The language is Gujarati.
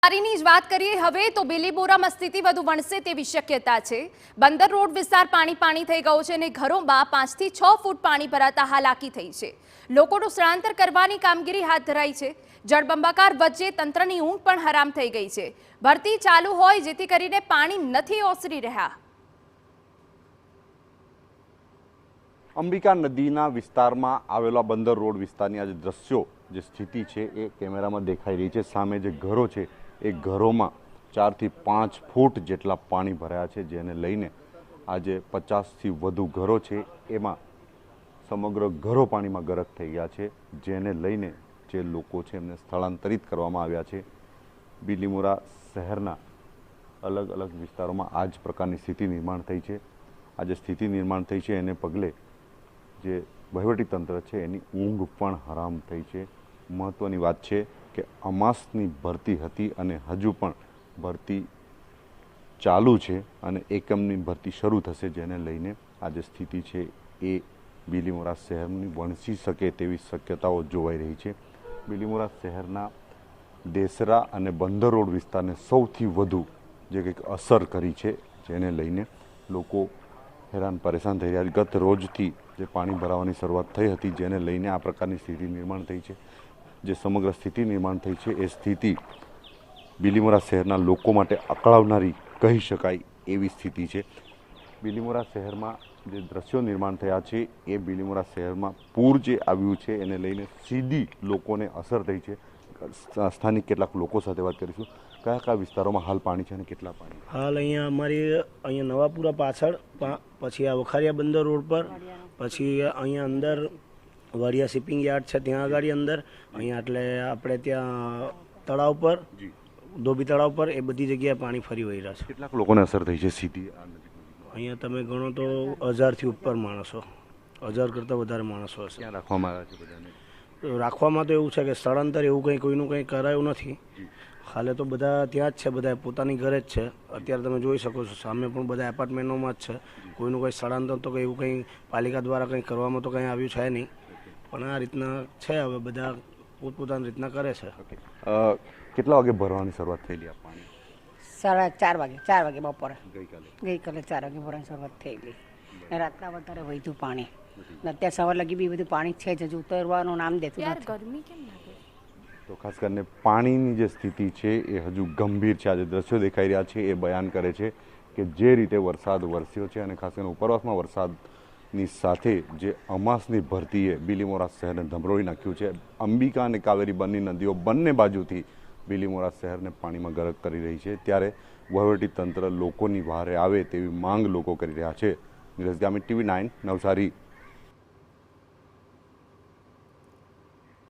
ની જ વાત કરીએ હવે તો બિલીબોરામાં સ્થિતિ વધુ વણસે તેવી શક્યતા છે। બંદર રોડ વિસ્તાર પાણી થઈ ગયો છે અને ઘરોમાં 5 થી 6 ફૂટ પાણી ભરાતા હાલાકી થઈ છે। લોકોનું સ્થળાંતર કરવાની કામગીરી હાથ ધરાઈ છે। જળબંબાકાર વચ્ચે તંત્રની ઊંઘ પણ હરામ થઈ ગઈ છે। ભરતી ચાલુ હોય જેથી કરીને પાણી નથી ઓસરી રહ્યા। અંબિકા નદીના વિસ્તારમાં આવેલા બંદર રોડ વિસ્તારની આજે દ્રશ્યો જે સ્થિતિ છે એ કેમેરામાં દેખાઈ રહી છે। સામે જે ઘરો છે એ ઘરોમાં 4 થી 5 ફૂટ જેટલા પાણી ભરાયા છે, જેને લઈને આજે 50 થી વધુ ઘરો છે એમાં સમગ્ર ઘરો પાણીમાં ગરક થઈ ગયા છે, જેને લઈને જે લોકો છે એમને સ્થળાંતરિત કરવામાં આવ્યા છે। બિલીમોરા શહેરના અલગ અલગ વિસ્તારોમાં આ જ પ્રકારની સ્થિતિ નિર્માણ થઈ છે। આ જે સ્થિતિ નિર્માણ થઈ છે એને પગલે જે વહીવટીતંત્ર છે એની ઊંઘ પણ હરામ થઈ છે। મહત્વની વાત છે કે અમાસની ભરતી હતી અને હજુ પણ ભરતી ચાલુ છે અને એકમની ભરતી શરૂ થશે, જેને લઈને આ જે સ્થિતિ છે એ બિલીમોરા શહેરની વણસી શકે તેવી શક્યતાઓ જોવાઈ રહી છે। બિલીમોરા શહેરના દેસરા અને બંદર રોડ વિસ્તારને સૌથી વધુ જે કંઈક અસર કરી છે, જેને લઈને લોકો હેરાન પરેશાન થઈ રહ્યા છે। ગત રોજથી જે પાણી ભરાવાની શરૂઆત થઈ હતી, જેને લઈને આ પ્રકારની સ્થિતિ નિર્માણ થઈ છે। જે સમગ્ર સ્થિતિ નિર્માણ થઈ છે એ સ્થિતિ બિલીમોરા શહેરના લોકો માટે અકળાવનારી કહી શકાય એવી સ્થિતિ છે। બિલીમોરા શહેરમાં જે દ્રશ્યો નિર્માણ થયા છે એ બિલીમોરા શહેરમાં પૂર જે આવ્યું છે એને લઈને સીધી લોકોને અસર થઈ છે। સ્થાનિક કેટલાક લોકો સાથે વાત કરીશું। કયા કયા વિસ્તારોમાં હાલ પાણી છે અને કેટલા પાણી? હાલ અહીંયા નવાપુરા પાછળ, પછી આ વખારિયા બંદર રોડ પર, પછી અહીંયા અંદર વાડિયા શિપિંગ યાર્ડ છે ત્યાં આગળ અંદર, અહીંયા એટલે આપણે ત્યાં તળાવ પર, ધોબી તળાવ પર, એ બધી જગ્યાએ પાણી ફરી વહી રહ્યા છે। કેટલાક લોકોને અસર થઈ છે સીધી? અહીંયા તમે ગણો તો 1000થી ઉપર માણસો, 1000 કરતાં વધારે માણસો હશે। ક્યાં રાખવામાં આવ્યા છે બધાને? રાખવામાં તો એવું છે કે સ્થળાંતર એવું કંઈ કોઈનું કંઈ કરાયું નથી। હાલે તો બધા ત્યાં જ છે, બધા પોતાની ઘરે જ છે। અત્યારે તમે જોઈ શકો છો સામે પણ બધા એપાર્ટમેન્ટોમાં જ છે। કોઈનું કંઈ સ્થળાંતર તો કંઈ એવું કંઈ પાલિકા દ્વારા કંઈ કરવામાં તો કંઈ આવ્યું છે નહીં, પણ આ રીતના છે। હવે બધા પોતપોતાની રીતના કરે છે। કેટલા વાગે ભરવાની શરૂઆત થયેલી આ પાણી? 4:30 વાગે બપોરે ગઈકાલે 4 વાગે ભરવાની શરૂઆત થયેલી। રાતના વધારે વધ્યું પાણી, અત્યારે સવાર લગી બી બધું પાણી છે જ, હજુ ઉતરવાનું નામ દેતું નથી। ગરમી કેમ લાગે? તો ખાસ કરીને પાણીની જે સ્થિતિ છે એ હજુ ગંભીર છે। આજે દ્રશ્યો દેખાઈ રહ્યા છે એ બયાન કરે છે કે જે રીતે વરસાદ વરસ્યો છે અને ખાસ કરીને ઉપરવાસમાં વરસાદની સાથે જે અમાસની ભરતીએ બિલીમોરા શહેરને ધમરોળી નાખ્યું છે। અંબિકા અને કાવેરી બંને નદીઓ બંને બાજુથી બિલીમોરા શહેરને પાણીમાં ગરક કરી રહી છે, ત્યારે વહીવટીતંત્ર લોકોની વહારે આવે તેવી માંગ લોકો કરી રહ્યા છે। નીરજ ગામિત, TV9 નવસારી।